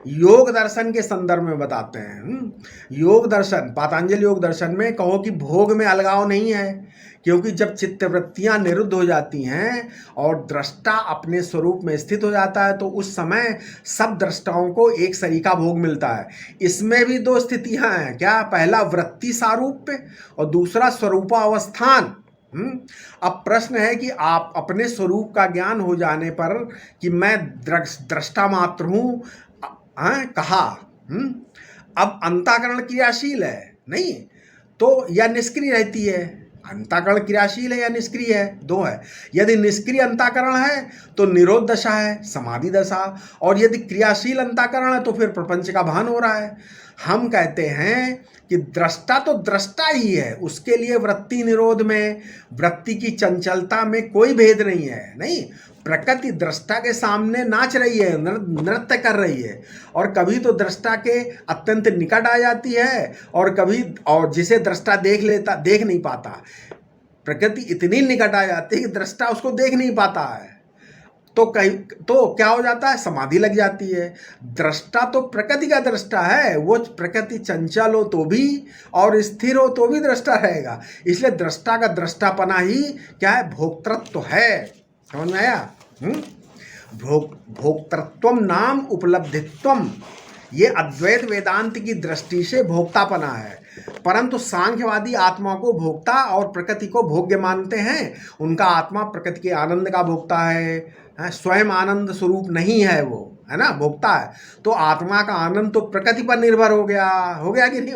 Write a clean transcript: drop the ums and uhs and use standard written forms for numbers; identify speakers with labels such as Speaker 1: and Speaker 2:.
Speaker 1: योग दर्शन के संदर्भ में बताते हैं। योग दर्शन, पातंजलि योग दर्शन में कहो कि भोग में अलगाव नहीं है, क्योंकि जब चित्तवृत्तियां निरुद्ध हो जाती हैं और दृष्टा अपने स्वरूप में स्थित हो जाता है तो उस समय सब दृष्टाओं को एक सरीका भोग मिलता है। इसमें भी दो स्थितियां हैं, क्या? पहला वृत्ति सारूप्य और दूसरा स्वरूपावस्थान। अब प्रश्न है कि आप अपने स्वरूप का ज्ञान हो जाने पर कि मैं दृष्टा मात्र हूं, कहा। अब अंतःकरण क्रियाशील है नहीं तो या निष्क्रिय रहती है? अंतःकरण क्रियाशील है या निष्क्रिय है? दो है। यदि निष्क्रिय अंतःकरण है तो निरोध दशा है, समाधि दशा, और यदि क्रियाशील अंतःकरण है तो फिर प्रपंच का भान हो रहा है। हम कहते हैं कि दृष्टा तो दृष्टा ही है, उसके लिए वृत्ति निरोध में, वृत्ति की चंचलता में कोई भेद नहीं है। नहीं, प्रकृति दृष्टा के सामने नाच रही है, नृत्य कर रही है, और कभी तो दृष्टा के अत्यंत निकट आ जाती है और कभी, और जिसे दृष्टा देख नहीं पाता, प्रकृति इतनी निकट आ जाती है कि दृष्टा उसको देख नहीं पाता है, तो क्या हो जाता है? समाधि लग जाती है। दृष्टा तो प्रकृति का दृष्टा है, वो प्रकृति चंचल हो तो भी और स्थिर हो तो भी दृष्टा रहेगा। इसलिए दृष्टा का दृष्टापना ही क्या है? भोक्तृत्व है। समझ में आया? भोक्तृत्वम नाम उपलब्धित्वम, ये अद्वैत वेदांत की दृष्टि से भोक्तापना है। परंतु सांख्यवादी आत्मा को भोक्ता और प्रकृति को भोग्य मानते हैं। उनका आत्मा प्रकृति के आनंद का भोक्ता है, स्वयं आनंद स्वरूप नहीं है वो, है ना, भोक्ता है। तो आत्मा का आनंद तो प्रकृति पर निर्भर हो गया कि नहीं?